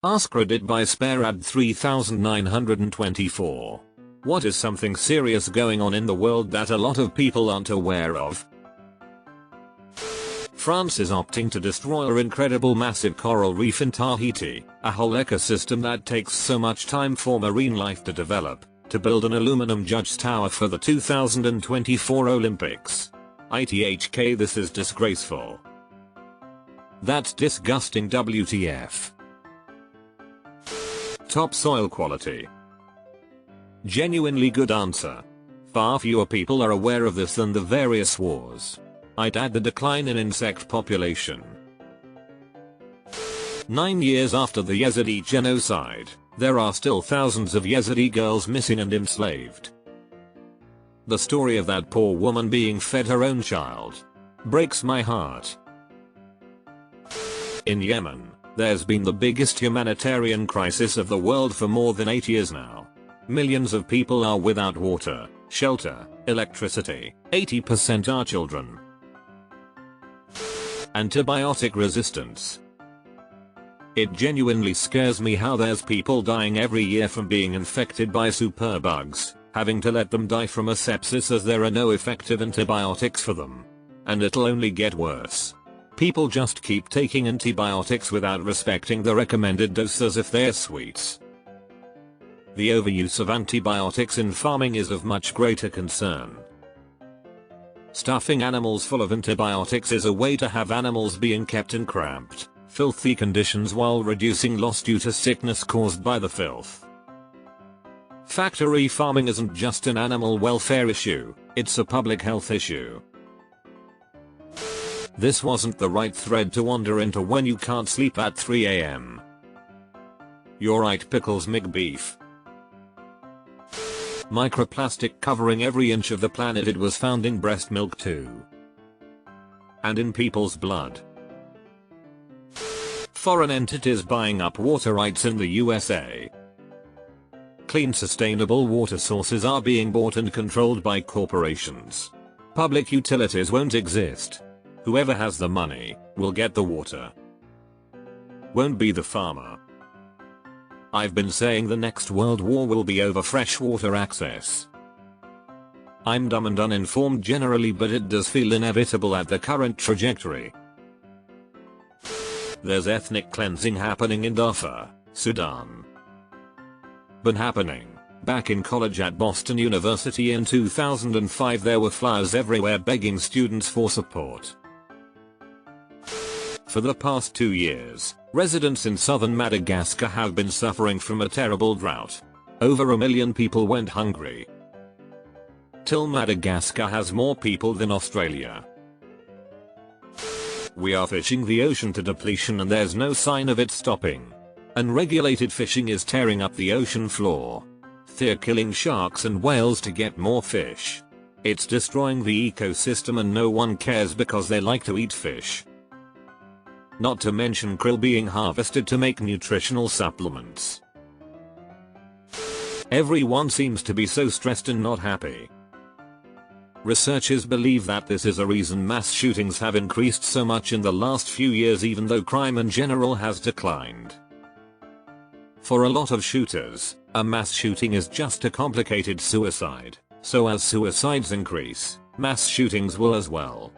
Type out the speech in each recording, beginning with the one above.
AskReddit by SpareAd 3924. What is something serious going on in the world that a lot of people aren't aware of? France is opting to destroy an incredible massive coral reef in Tahiti, a whole ecosystem that takes so much time for marine life to develop, to build an aluminum judge tower for the 2024 Olympics. ITHK, this is disgraceful. That's disgusting, WTF. Top soil quality. Genuinely good answer. Far fewer people are aware of this than the various wars. I'd add the decline in insect population. 9 years after the Yazidi genocide, there are still thousands of Yazidi girls missing and enslaved. The story of that poor woman being fed her own child breaks my heart. In Yemen, there's been the biggest humanitarian crisis of the world for more than 8 years now. Millions of people are without water, shelter, electricity, 80% are children. Antibiotic resistance. It genuinely scares me how there's people dying every year from being infected by superbugs, having to let them die from a sepsis as there are no effective antibiotics for them. And it'll only get worse. People just keep taking antibiotics without respecting the recommended dose as if they're sweets. The overuse of antibiotics in farming is of much greater concern. Stuffing animals full of antibiotics is a way to have animals being kept in cramped, filthy conditions while reducing loss due to sickness caused by the filth. Factory farming isn't just an animal welfare issue, it's a public health issue. This wasn't the right thread to wander into when you can't sleep at 3 AM. You're right, Pickles McBeef. Microplastic covering every inch of the planet. It was found in breast milk too. And in people's blood. Foreign entities buying up water rights in the USA. Clean, sustainable water sources are being bought and controlled by corporations. Public utilities won't exist. Whoever has the money will get the water. Won't be the farmer. I've been saying the next world war will be over freshwater access. I'm dumb and uninformed generally, but it does feel inevitable at the current trajectory. There's ethnic cleansing happening in Darfur, Sudan. Been happening. Back in college at Boston University in 2005, there were flyers everywhere begging students for support. For the past 2 years, residents in southern Madagascar have been suffering from a terrible drought. Over 1 million people went hungry. Till Madagascar has more people than Australia. We are fishing the ocean to depletion and there's no sign of it stopping. Unregulated fishing is tearing up the ocean floor. They're killing sharks and whales to get more fish. It's destroying the ecosystem and no one cares because they like to eat fish. Not to mention krill being harvested to make nutritional supplements. Everyone seems to be so stressed and not happy. Researchers believe that this is a reason mass shootings have increased so much in the last few years, even though crime in general has declined. For a lot of shooters, a mass shooting is just a complicated suicide, so as suicides increase, mass shootings will as well.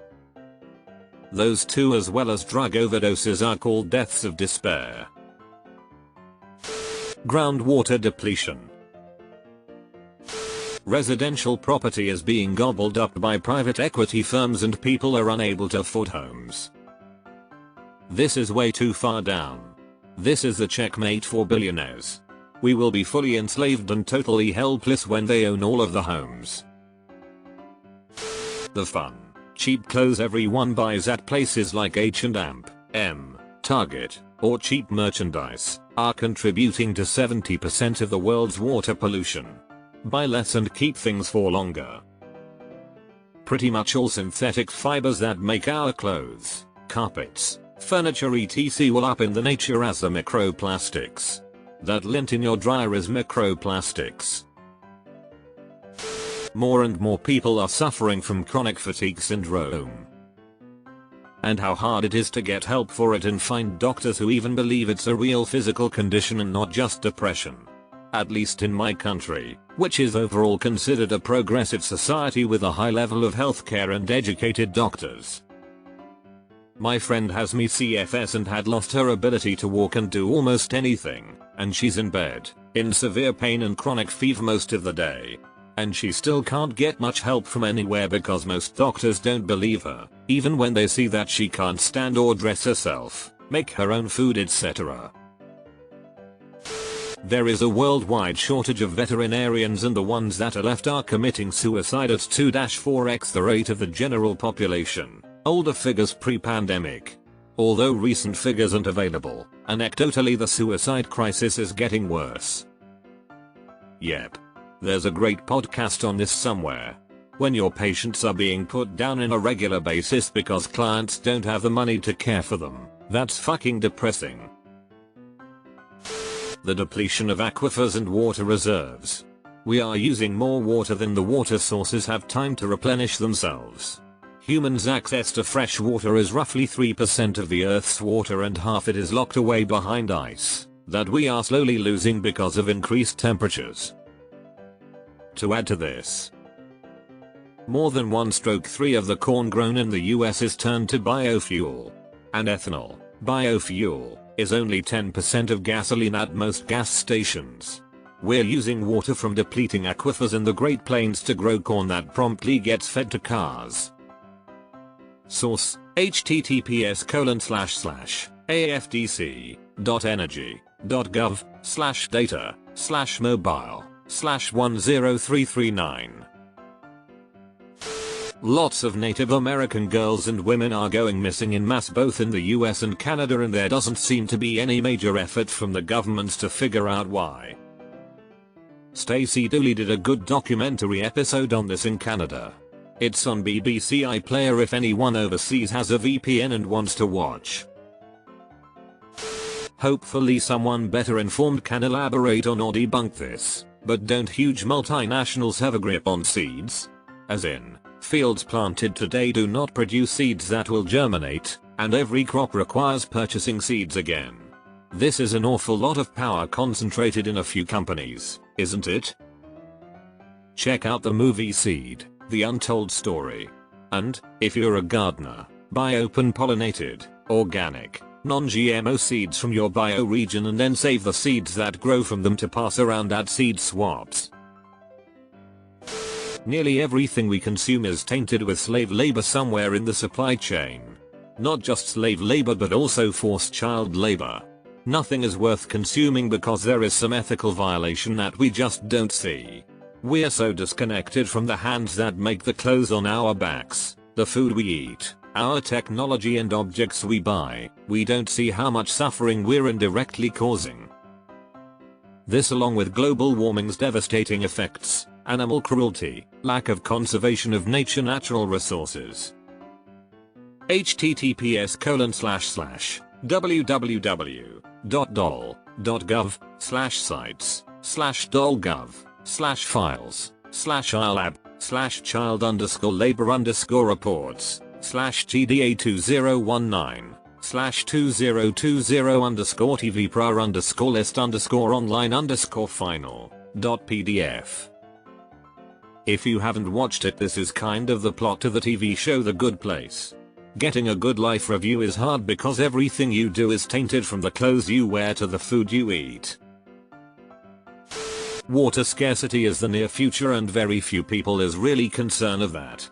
Those two, as well as drug overdoses, are called deaths of despair. Groundwater depletion. Residential property is being gobbled up by private equity firms and people are unable to afford homes. This is way too far down. This is the checkmate for billionaires. We will be fully enslaved and totally helpless when they own all of the homes. The fun, cheap clothes everyone buys at places like H&M, Target, or cheap merchandise, are contributing to 70% of the world's water pollution. Buy less and keep things for longer. Pretty much all synthetic fibers that make our clothes, carpets, furniture etc. will up in the nature as the microplastics. That lint in your dryer is microplastics. More and more people are suffering from chronic fatigue syndrome. and how hard it is to get help for it and find doctors who even believe it's a real physical condition and not just depression. At least in my country, which is overall considered a progressive society with a high level of healthcare and educated doctors. My friend has me CFS and had lost her ability to walk and do almost anything, and she's in bed, in severe pain and chronic fever most of the day. And she still can't get much help from anywhere because most doctors don't believe her, even when they see that she can't stand or dress herself, make her own food, etc. There is a worldwide shortage of veterinarians, and the ones that are left are committing suicide at 2-4x the rate of the general population. Older figures pre-pandemic. Although recent figures aren't available, anecdotally the suicide crisis is getting worse. Yep. There's a great podcast on this somewhere. When your patients are being put down on a regular basis because clients don't have the money to care for them, that's fucking depressing. The depletion of aquifers and water reserves. We are using more water than the water sources have time to replenish themselves. Humans' access to fresh water is roughly 3% of the Earth's water, and half it is locked away behind ice that we are slowly losing because of increased temperatures. To add to this, more than 1/3 of the corn grown in the US is turned to biofuel. And ethanol, biofuel, is only 10% of gasoline at most gas stations. We're using water from depleting aquifers in the Great Plains to grow corn that promptly gets fed to cars. Source: https://afdc.energy.gov/data/mobile/10339. Lots of Native American girls and women are going missing in mass both in the US and Canada, and there doesn't seem to be any major effort from the governments to figure out why. Stacey Dooley did a good documentary episode on this in Canada. It's on BBC iPlayer if anyone overseas has a VPN and wants to watch. Hopefully someone better informed can elaborate on or debunk this, but don't huge multinationals have a grip on seeds? As in, fields planted today do not produce seeds that will germinate, and every crop requires purchasing seeds again. This is an awful lot of power concentrated in a few companies, isn't it? Check out the movie Seed: The Untold Story. And, if you're a gardener, buy open pollinated, organic, non-GMO seeds from your bioregion and then save the seeds that grow from them to pass around at seed swaps. Nearly everything we consume is tainted with slave labor somewhere in the supply chain. Not just slave labor but also forced child labor. Nothing is worth consuming because there is some ethical violation that we just don't see. We're so disconnected from the hands that make the clothes on our backs, the food we eat, our technology and objects we buy, we don't see how much suffering we're indirectly causing. This, along with global warming's devastating effects, animal cruelty, lack of conservation of natural resources. https://www.dol.gov/ilab/child_labor_reports/gda2019/2020_final.pdf. If you haven't watched it, this is kind of the plot to the TV show The Good Place. Getting a good life review is hard because everything you do is tainted, from the clothes you wear to the food you eat. Water scarcity is the near future and very few people is really concerned of that.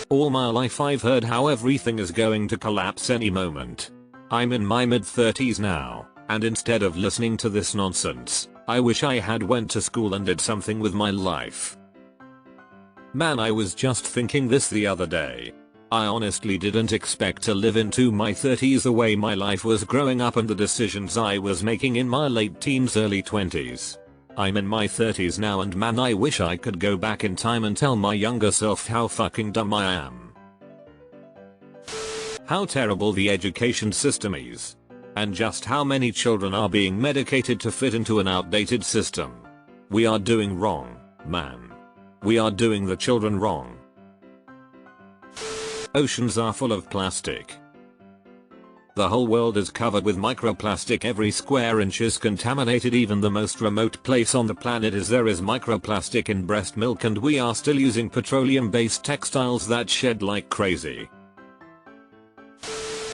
All my life I've heard how everything is going to collapse any moment. I'm in my mid-30s now, and instead of listening to this nonsense, I wish I had went to school and did something with my life. Man, I was just thinking this the other day. I honestly didn't expect to live into my 30s the way my life was growing up and the decisions I was making in my late teens, early 20s. I'm in my 30s now, and man, I wish I could go back in time and tell my younger self how fucking dumb I am. How terrible the education system is. And just how many children are being medicated to fit into an outdated system. We are doing wrong, man. We are doing the children wrong. Oceans are full of plastic. The whole world is covered with microplastic. Every square inch is contaminated. Even the most remote place on the planet there is microplastic in breast milk, and we are still using petroleum-based textiles that shed like crazy.